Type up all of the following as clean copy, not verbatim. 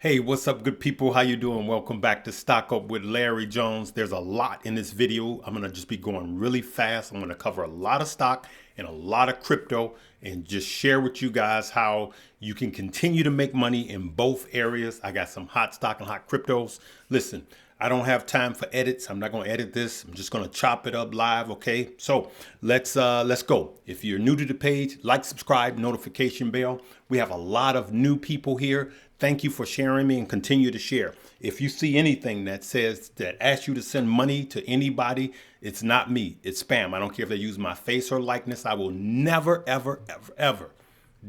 Hey, what's up, good people? How you doing? Welcome back to Stock Up with Larry Jones. There's a lot in this video. I'm going to just be going really fast. I'm going to cover a lot of stock and a lot of crypto and just share with you guys how you can continue to make money in both areas. I got some hot stock and hot cryptos. Listen, I don't have time for edits. I'm not going to edit this. I'm just going to chop it up live. Okay. So let's go. If you're new to the page, like, subscribe, notification bell. We have a lot of new people here. Thank you for sharing me and continue to share. If you see anything that says that asks you to send money to anybody, it's not me. It's spam. I don't care if they use my face or likeness. I will never, ever, ever, ever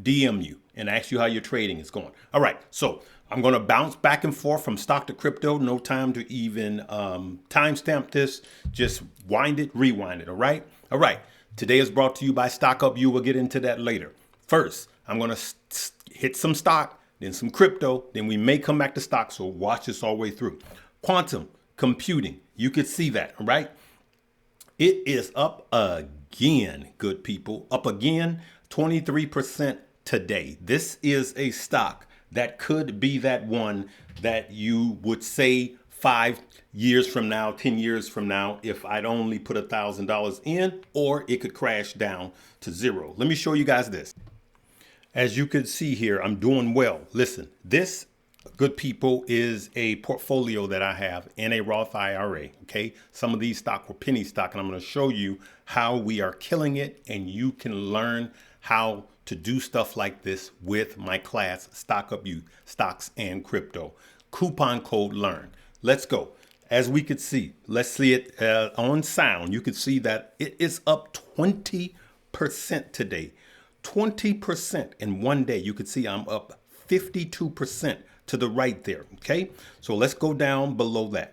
DM you and ask you how your trading is going. All right. So I'm going to bounce back and forth from stock to crypto. No time to even timestamp this. Just wind it, rewind it. All right. All right. Today is brought to you by Stock Up. You will get into that later. First, I'm going to hit some stock, then some crypto, then we may come back to stock. So watch this all the way through. Quantum computing. You could see that. All right. It is up again, good people. Up again, 23% today. This is a stock that could be that one that you would say 5 years from now, 10 years from now, if I'd only put $1,000 in, or it could crash down to zero. Let me show you guys this. As you can see here, I'm doing well. Listen, this, good people, is a portfolio that I have in a Roth IRA. Okay. Some of these stock were penny stock, and I'm going to show you how we are killing it. And you can learn how to do stuff like this with my class, Stock Up You, Stocks and Crypto. Coupon code LEARN. Let's go. As we could see, let's see it on sound. You could see that it is up 20% today. 20% in one day. You could see I'm up 52% to the right there. Okay. So let's go down below that.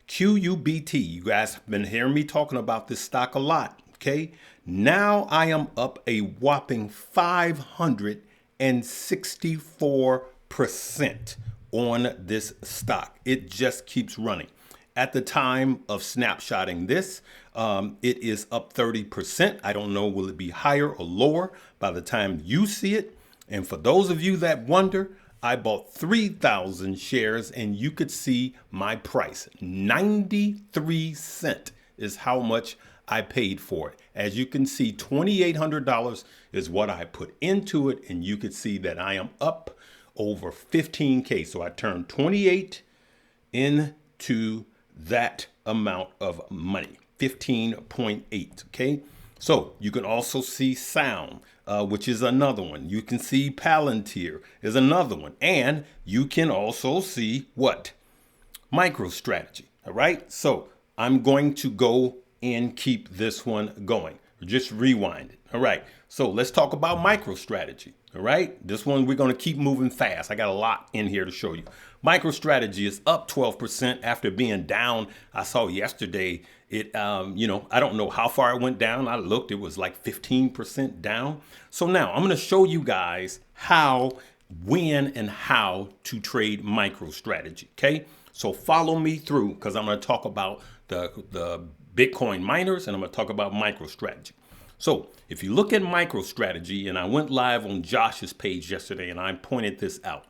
QUBT. You guys have been hearing me talking about this stock a lot. Okay. Now I am up a whopping 564% on this stock. It just keeps running. At the time of snapshotting this, it is up 30%. I don't know, will it be higher or lower by the time you see it? And for those of you that wonder, I bought 3,000 shares and you could see my price. 93 cents is how much I paid for it. As you can see, $2,800 is what I put into it. And you could see that I am up over 15K. So I turned 28 into that amount of money, 15.8. Okay. So you can also see Sound, which is another one. You can see Palantir is another one. And you can also see what? MicroStrategy. All right. So I'm going to go and keep this one going. Just rewind it. All right. So let's talk about MicroStrategy. All right. This one, we're going to keep moving fast. I got a lot in here to show you. MicroStrategy is up 12% after being down. I saw yesterday it, I don't know how far it went down. I looked, it was like 15% down. So now I'm going to show you guys how, when, and how to trade MicroStrategy. Okay. So follow me through because I'm going to talk about the Bitcoin miners and I'm going to talk about MicroStrategy. So if you look at MicroStrategy, and I went live on Josh's page yesterday and I pointed this out.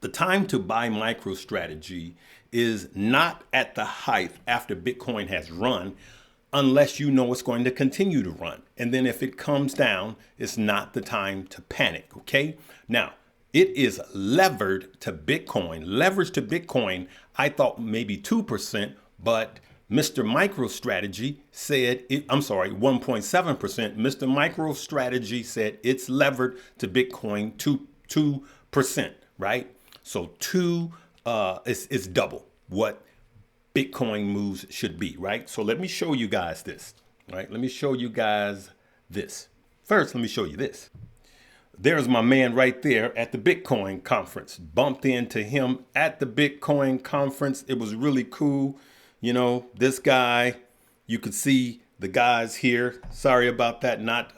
The time to buy MicroStrategy is not at the height after Bitcoin has run, unless you know it's going to continue to run. And then if it comes down, it's not the time to panic. Okay. Now it is levered to Bitcoin. Leverage to Bitcoin, I thought maybe 2%, but Mr. MicroStrategy said, 1.7%. Mr. MicroStrategy said it's levered to Bitcoin 2%, right? So it's double what Bitcoin moves should be, right? So let me show you guys this, right? Let me show you guys this. First, let me show you this. There's my man right there at the Bitcoin conference. Bumped into him at the Bitcoin conference. It was really cool. You know, this guy, you could see the guys here. Sorry about that. Not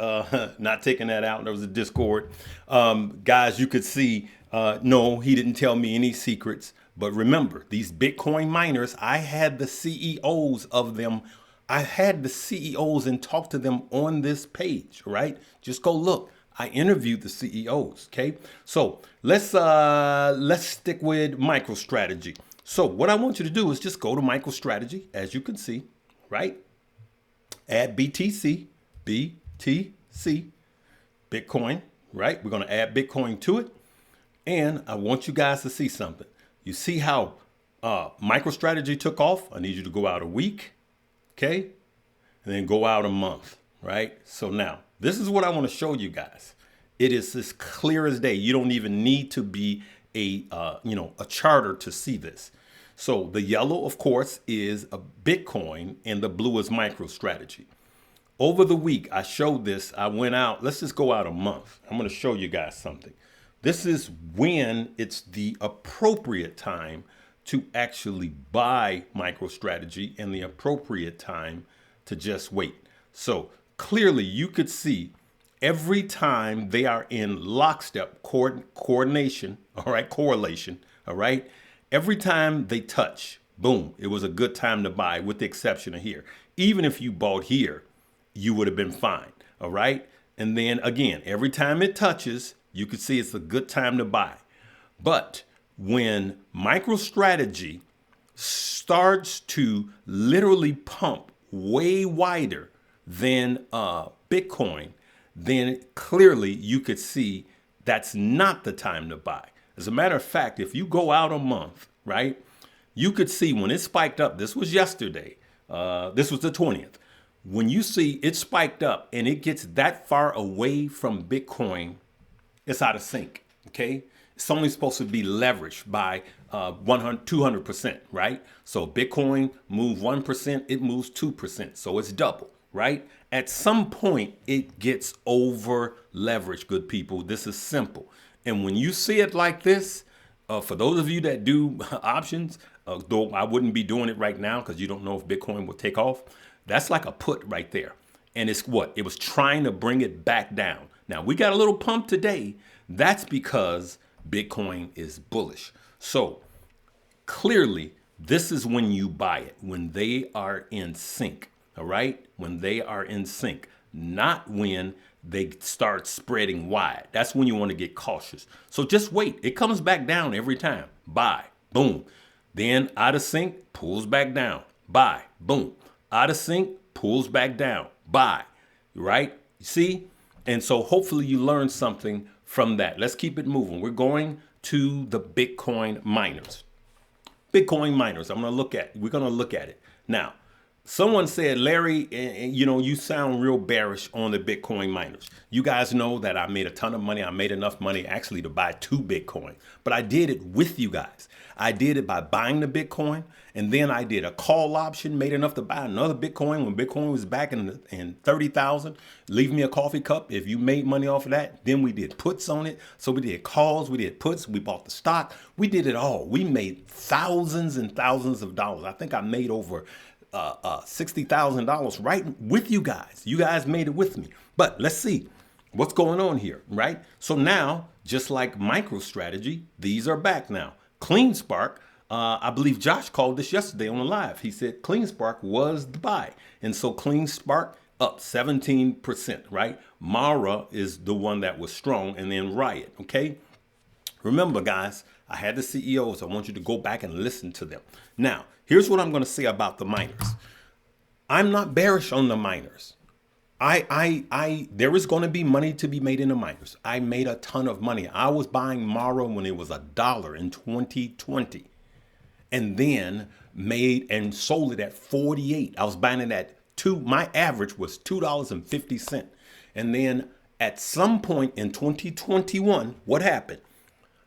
taking that out. There was a Discord. Guys, you could see, no, he didn't tell me any secrets. But remember, these Bitcoin miners, I had the CEOs of them. I had the CEOs and talked to them on this page, right? Just go look. I interviewed the CEOs. Okay, so let's stick with MicroStrategy. So what I want you to do is just go to MicroStrategy, as you can see, right? Add BTC, Bitcoin, right? We're going to add Bitcoin to it. And I want you guys to see something. You see how MicroStrategy took off? I need you to go out a week, okay? And then go out a month, right? So now, this is what I want to show you guys. It is as clear as day. You don't even need to be a charter to see this. So the yellow, of course, is a Bitcoin, and the blue is MicroStrategy. Over the week, I showed this. I went out. Let's just go out a month. I'm going to show you guys something. This is when it's the appropriate time to actually buy MicroStrategy and the appropriate time to just wait. So clearly you could see every time they are in lockstep coordination, all right, correlation, all right. Every time they touch, boom, it was a good time to buy, with the exception of here. Even if you bought here, you would have been fine, all right. And then again, every time it touches, you can see it's a good time to buy. But when MicroStrategy starts to literally pump way wider than Bitcoin, then clearly you could see that's not the time to buy. As a matter of fact, if you go out a month, right, you could see when it spiked up. This was yesterday. This was the 20th. When you see it spiked up and it gets that far away from Bitcoin, it's out of sync, okay? It's only supposed to be leveraged by 200%, right? So Bitcoin moves 1%, it moves 2%, so it's double, right? At some point, it gets over leveraged, good people. This is simple. And when you see it like this, for those of you that do options, though I wouldn't be doing it right now because you don't know if Bitcoin will take off, that's like a put right there. And it's what? It was trying to bring it back down. Now, we got a little pump today. That's because Bitcoin is bullish. So clearly, this is when you buy it, when they are in sync, all right? When they are in sync, not when they start spreading wide. That's when you want to get cautious. So just wait. It comes back down every time. Buy, boom. Then out of sync, pulls back down. Buy, boom. Out of sync, pulls back down. Buy, right? You see? And so hopefully you learned something from that. Let's keep it moving. We're going to the Bitcoin miners. Bitcoin miners, we're going to look at it. Now, someone said, Larry, you sound real bearish on the Bitcoin miners. You guys know that I made a ton of money. I made enough money actually to buy 2 Bitcoin, but I did it with you guys. I did it by buying the Bitcoin, and then I did a call option, made enough to buy another Bitcoin when Bitcoin was back in 30,000. Leave me a coffee cup if you made money off of that. Then we did puts on it. So we did calls, we did puts, we bought the stock. We did it all. We made thousands and thousands of dollars. I think I made over $60,000 right with you guys. You guys made it with me. But let's see what's going on here, right? So now, just like MicroStrategy, these are back now. CleanSpark, I believe Josh called this yesterday on the live. He said CleanSpark was the buy. And so CleanSpark up 17%, right? Mara is the one that was strong, and then Riot, okay? Remember, guys, I had the CEOs. I want you to go back and listen to them. Now, here's what I'm going to say about the miners. I'm not bearish on the miners. There is going to be money to be made in the miners. I made a ton of money. I was buying Mara when it was $1 in 2020, and then made and sold it at 48. I was buying it at my average was $2.50. And then at some point in 2021, what happened?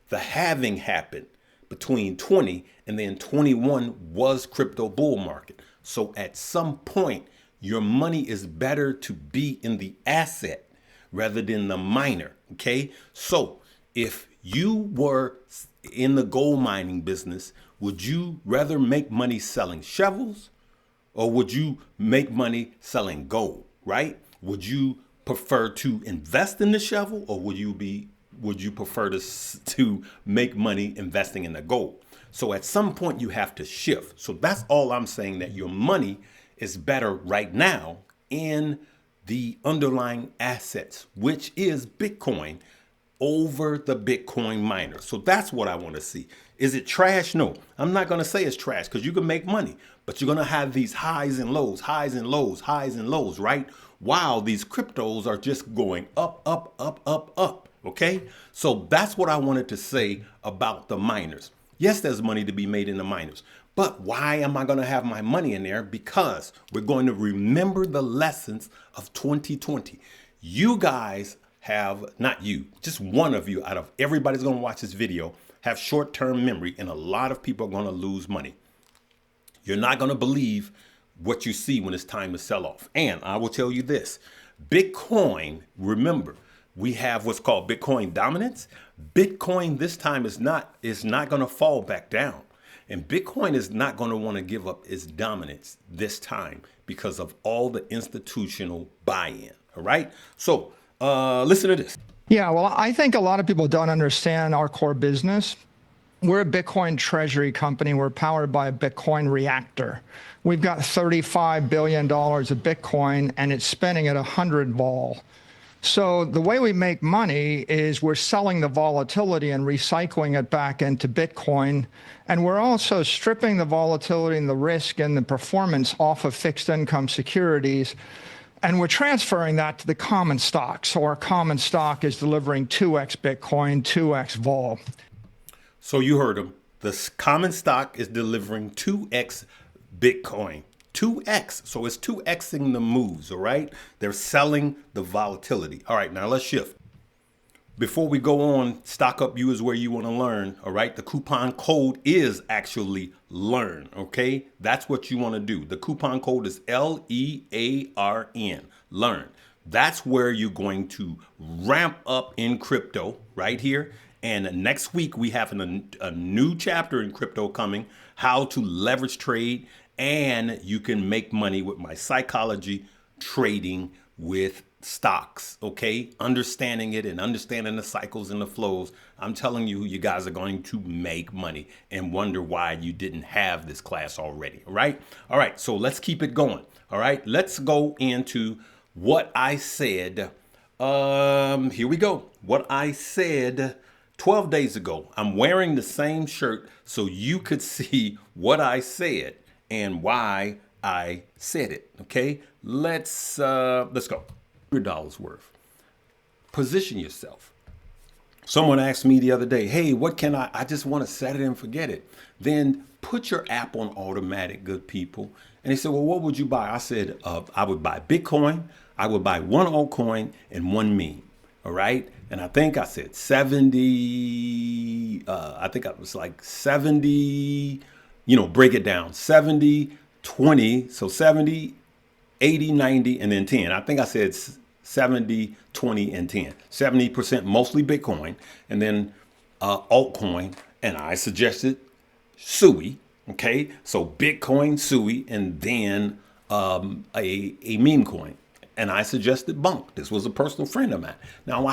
The halving happened between 20 and then 21 was crypto bull market. So at some point, your money is better to be in the asset rather than the miner, okay? So if you were in the gold mining business, would you rather make money selling shovels, or would you make money selling gold, right? Would you prefer to invest in the shovel, or would you prefer to make money investing in the gold? So at some point you have to shift. So that's all I'm saying, that your money is better right now in the underlying assets, which is Bitcoin, over the Bitcoin miner. So that's what I want to see. Is it trash? No, I'm not going to say it's trash because you can make money, but you're going to have these highs and lows, highs and lows, highs and lows, right? While these cryptos are just going up, up, up, up, up. Okay. So that's what I wanted to say about the miners. Yes, there's money to be made in the miners, but why am I going to have my money in there? Because we're going to remember the lessons of 2020. You guys have, not you, just one of you out of everybody's going to watch this video have short-term memory, and a lot of people are going to lose money. You're not going to believe what you see when it's time to sell off. And I will tell you this, Bitcoin, remember, we have what's called Bitcoin dominance. Bitcoin this time is not going to fall back down. And Bitcoin is not going to want to give up its dominance this time because of all the institutional buy-in. All right. So listen to this. Yeah, well, I think a lot of people don't understand our core business. We're a Bitcoin treasury company. We're powered by a Bitcoin reactor. We've got $35 billion of Bitcoin, and it's spinning at 100 vol. So the way we make money is we're selling the volatility and recycling it back into Bitcoin. And we're also stripping the volatility and the risk and the performance off of fixed income securities. And we're transferring that to the common stock. So our common stock is delivering 2x Bitcoin, 2x vol. So you heard him. The common stock is delivering 2x Bitcoin. 2x. So it's 2xing the moves, all right? They're selling the volatility. All right, now let's shift. Before we go on, Stock Up You is where you want to learn, all right? The coupon code is actually LEARN, okay? That's what you want to do. The coupon code is LEARN, LEARN. That's where you're going to ramp up in crypto right here. And next week, we have a new chapter in crypto coming, how to leverage trade, and you can make money with my psychology trading with stocks, okay? Understanding it and understanding the cycles and the flows. I'm telling you, you guys are going to make money and wonder why you didn't have this class already, all right? All right, so let's keep it going, all right? Let's go into what I said. Here we go. What I said 12 days ago. I'm wearing the same shirt so you could see what I said and why I said it, okay? Let's go. $100 worth. Position yourself. Someone asked me the other day, hey, what can I just want to set it and forget it. Then put your app on automatic, good people. And they said, well, what would you buy? I said, I would buy Bitcoin. I would buy one altcoin and one meme. All right. And I think I said 70, I think I was like 70, break it down, 70, 20. So 70, 80, 90, and then 10. I think I said 70, 20, and 10. 70% mostly Bitcoin, and then altcoin. And I suggested SUI. Okay. So Bitcoin, SUI, and then a meme coin. And I suggested Bunk. This was a personal friend of mine. Now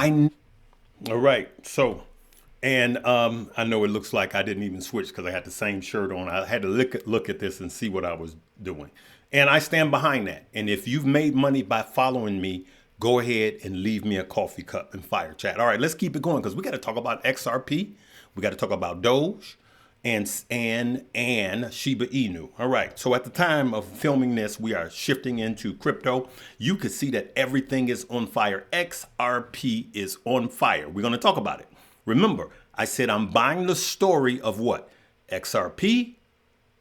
all right. So, and I know it looks like I didn't even switch because I had the same shirt on. I had to look at this and see what I was doing. And I stand behind that. And if you've made money by following me, go ahead and leave me a coffee cup and fire chat. All right, let's keep it going because we got to talk about XRP. We got to talk about Doge and Shiba-inue. All right. So at the time of filming this, we are shifting into crypto. You can see that everything is on fire. XRP is on fire. We're going to talk about it. Remember, I said I'm buying the story of what? XRP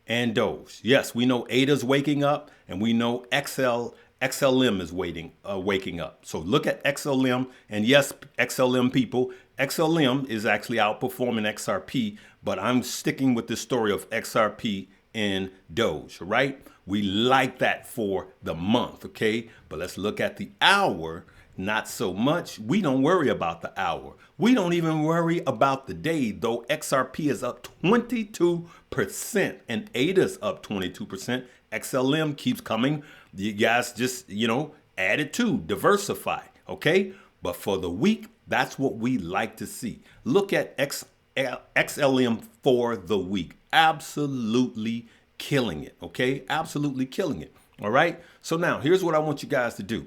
and Doge. Yes, we know ADA's waking up, and we know XLM is waking up. So look at XLM, and yes, XLM people, XLM is actually outperforming XRP, but I'm sticking with the story of XRP and Doge, right? We like that for the month, okay? But let's look at the hour. Not so much. We don't worry about the hour. We don't even worry about the day, though XRP is up 22% and ADA's up 22%. XLM keeps coming. You guys just, add it to, diversify, okay? But for the week, that's what we like to see. Look at XLM for the week. Absolutely killing it, okay? Absolutely killing it, all right? So now, here's what I want you guys to do.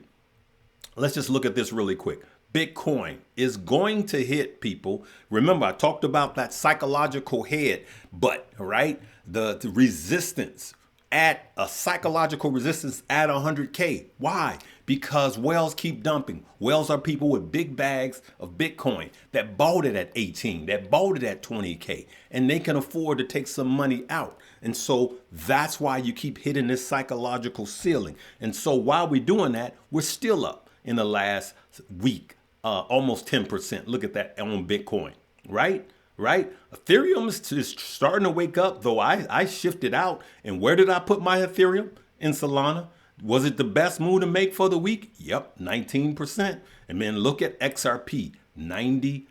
Let's just look at this really quick. Bitcoin is going to hit, people. Remember, I talked about that psychological head, but right, the resistance at a psychological resistance at 100K. Why? Because whales keep dumping. Whales are people with big bags of Bitcoin that bought it at 18, that bought it at 20K, and they can afford to take some money out. And so that's why you keep hitting this psychological ceiling. And so while we're doing that, we're still up in the last week, almost 10%. Look at that on Bitcoin, right? Right? Ethereum is starting to wake up, though I shifted out. And where did I put my Ethereum? In Solana. Was it the best move to make for the week? Yep, 19%. And then look at XRP, 93%.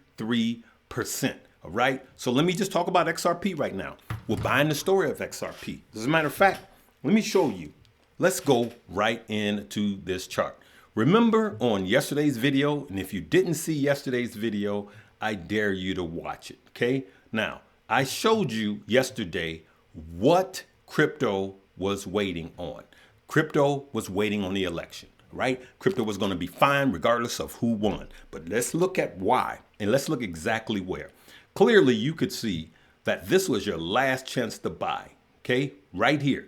All right. So let me just talk about XRP right now. We're buying the story of XRP. As a matter of fact, let me show you. Let's go right into this chart. Remember on yesterday's video, and if you didn't see yesterday's video, I dare you to watch it, okay? Now, I showed you yesterday what crypto was waiting on. Crypto was waiting on the election, right? Crypto was going to be fine regardless of who won. But let's look at why, and let's look exactly where. Clearly, you could see that this was your last chance to buy, okay? Right here.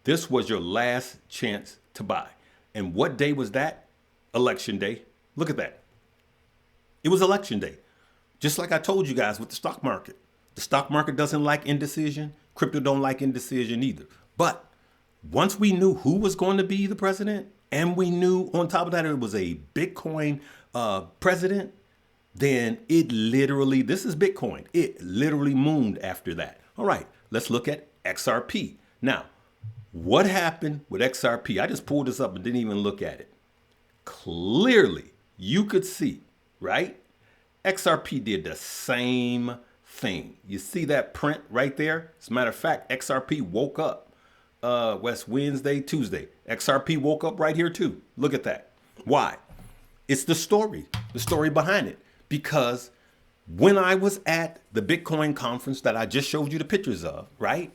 This was your last chance to buy. And what day was that? Election day. Look at that. It was election day. Just like I told you guys with the stock market. The stock market doesn't like indecision. Crypto don't like indecision either. But once we knew who was going to be the president, and we knew on top of that it was a Bitcoin president, then it literally, this is Bitcoin, it literally mooned after that. All right, let's look at XRP. Now, what happened with XRP? I just pulled this up and didn't even look at it. Clearly, you could see, right? XRP did the same thing. You see that print right there? As a matter of fact, XRP woke up. West Wednesday, Tuesday. XRP woke up right here too. Look at that. Why? It's the story behind it. Because when I was at the Bitcoin conference that I just showed you the pictures of, right?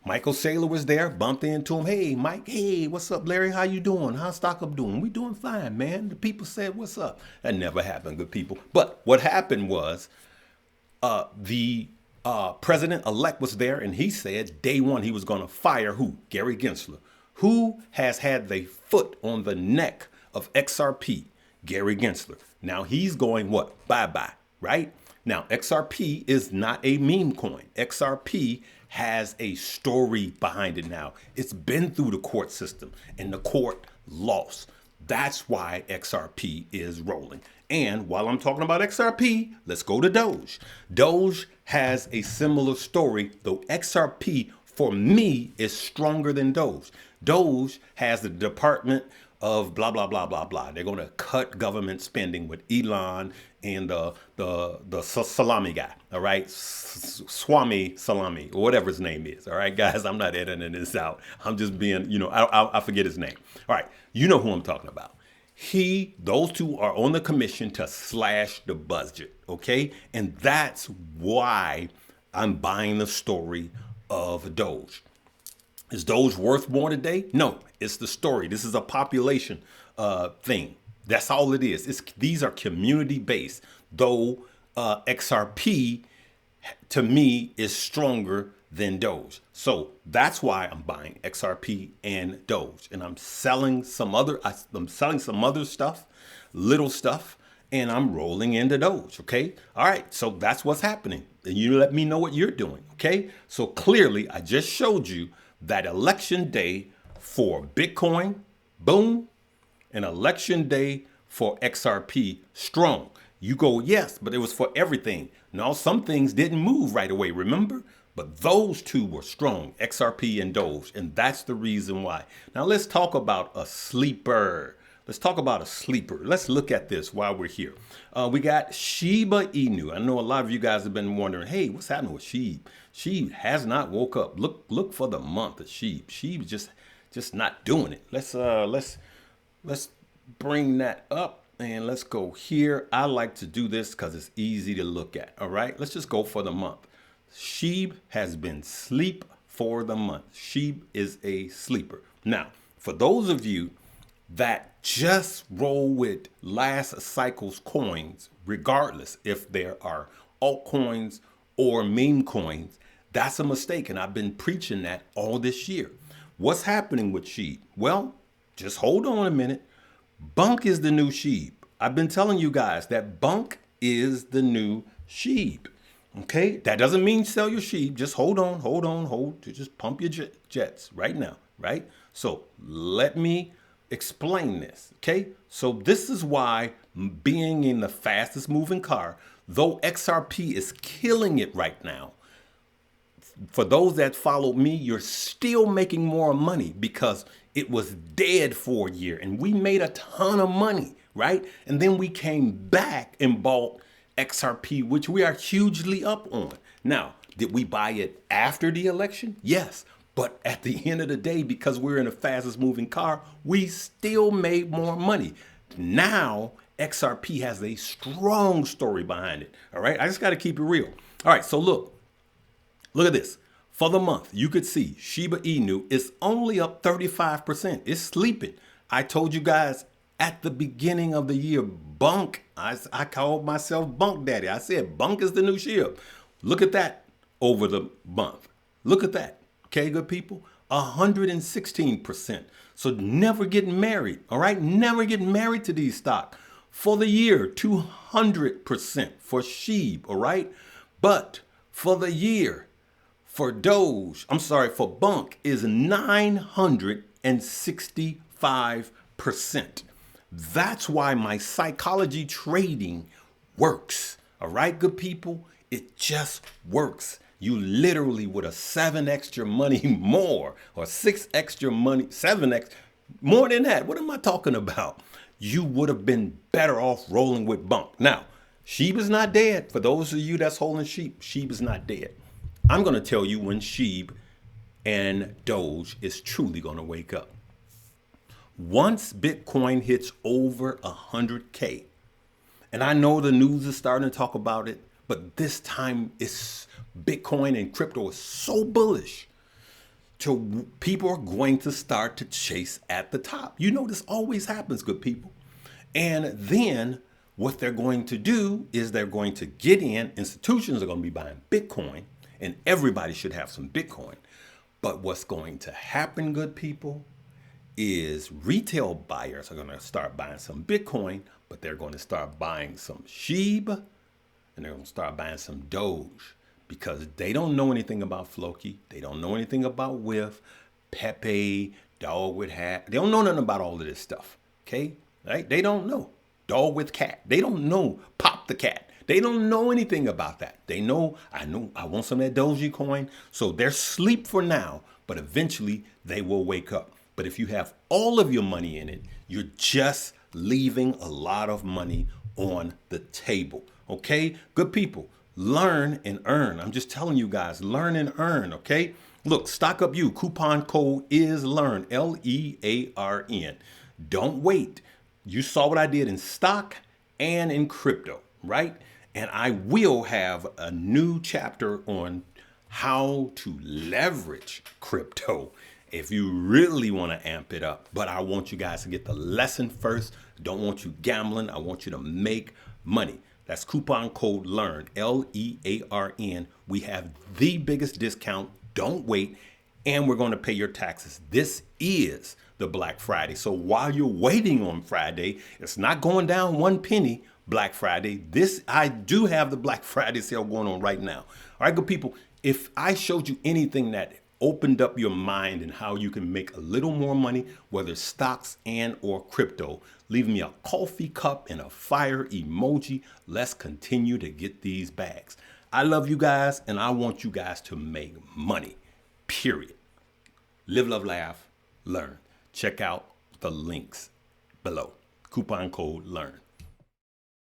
Michael Saylor was there, bumped into him. Hey, Mike. Hey, what's up, Larry? How you doing? How's stock up doing? We doing fine, man. The people said, what's up? That never happened, good people. But what happened was the president-elect was there, and he said day one he was going to fire who? Gary Gensler. Who has had the foot on the neck of XRP? Gary Gensler. Now he's going what? Bye-bye, right? Now, XRP is not a meme coin. XRP has a story behind it now. It's been through the court system, and the court lost. That's why XRP is rolling. And while I'm talking about XRP, let's go to Doge. Doge has a similar story, though XRP, for me, is stronger than Doge. Doge has the Department of blah, blah, blah, blah, blah. They're going to cut government spending with Elon and the salami guy, all right? Swami Salami, or whatever his name is, all right, guys? I'm not editing this out. I'm just being, I forget his name. All right, you know who I'm talking about. Those two are on the commission to slash the budget, okay? And that's why I'm buying the story of Doge. Is Doge worth more today? No, it's the story. This is a population thing. That's all it is. These are community-based, though XRP, to me, is stronger than Doge. So that's why I'm buying XRP and Doge. And I'm selling some other stuff, little stuff, and I'm rolling into Doge, okay? All right, so that's what's happening. And you let me know what you're doing, okay? So clearly, I just showed you that election day for Bitcoin, boom, and election day for XRP, strong. You go, yes, but it was for everything. No, some things didn't move right away, remember? But those two were strong, XRP and Doge, and that's the reason why. Now let's talk about a sleeper. Let's look at this while we're here. We got Shiba-inue. I know a lot of you guys have been wondering, hey, what's happening with Sheeb? Sheeb has not woke up. Look for the month of Sheeb. Sheeb's just not doing it. Let's bring that up and let's go here. I like to do this because it's easy to look at. All right, let's just go for the month. Sheeb has been sleep for the month. Sheeb is a sleeper. Now, for those of you that just roll with last cycle's coins, regardless if there are altcoins or meme coins, that's a mistake. And I've been preaching that all this year. What's happening with SHIB? Well, just hold on a minute. Bunk is the new SHIB. I've been telling you guys that Bunk is the new SHIB. Okay, that doesn't mean sell your SHIB. Just hold on. Just pump your jets right now, right? So let me explain this, okay? So this is why being in the fastest moving car, though XRP is killing it right now, for those that followed me, you're still making more money because it was dead for a year and we made a ton of money, right? And then we came back and bought XRP, which we are hugely up on. Now, did we buy it after the election? Yes. But at the end of the day, because we're in the fastest moving car, we still made more money. Now, XRP has a strong story behind it. All right. I just got to keep it real. All right. So look at this. For the month, you could see Shiba-inue is only up 35%. It's sleeping. I told you guys at the beginning of the year, Bunk, I called myself Bunk Daddy. I said Bunk is the new SHIB. Look at that over the month. Look at that. Okay, good people, 116%. So never get married, all right? Never get married to these stocks. For the year, 200% for SHIB, all right? But for the year, for for Bunk is 965%. That's why my psychology trading works. All right, good people, it just works. You literally with a 7x your money more or 6x your money, 7x, more than that. What am I talking about? You would have been better off rolling with Bunk. Now, SHIB is not dead. For those of you that's holding SHIB is not dead. I'm going to tell you when SHIB and Doge is truly going to wake up. Once Bitcoin hits over 100K, and I know the news is starting to talk about it, but this time it's Bitcoin and crypto is so bullish. People are going to start to chase at the top. You know, this always happens, good people. And then what they're going to do is they're going to get in. Institutions are going to be buying Bitcoin, and everybody should have some Bitcoin. But what's going to happen, good people, is retail buyers are going to start buying some Bitcoin, but they're going to start buying some SHIB, and they're going to start buying some Doge because they don't know anything about Floki. They don't know anything about WIF, Pepe, Dog with Hat. They don't know nothing about all of this stuff, okay? Right? They don't know. Dog with Cat. They don't know Pop the Cat. They don't know anything about that. They know, I want some of that dogecoin. So they're asleep for now, but eventually they will wake up. But if you have all of your money in it, you're just leaving a lot of money on the table. Okay, good people, learn and earn. I'm just telling you guys, learn and earn. Okay, look, Stock Up You, coupon code is LEARN, LEARN. Don't wait. You saw what I did in stock and in crypto, right? And I will have a new chapter on how to leverage crypto if you really want to amp it up. But I want you guys to get the lesson first. Don't want you gambling. I want you to make money. That's coupon code LEARN, LEARN. We have the biggest discount. Don't wait. And we're going to pay your taxes. This is the Black Friday. So while you're waiting on Friday, it's not going down 1 penny. Black Friday. I do have the Black Friday sale going on right now. All right, good people. If I showed you anything that opened up your mind and how you can make a little more money, whether stocks and or crypto, leave me a coffee cup and a fire emoji. Let's continue to get these bags. I love you guys and I want you guys to make money, period. Live, love, laugh, learn. Check out the links below. Coupon code LEARN.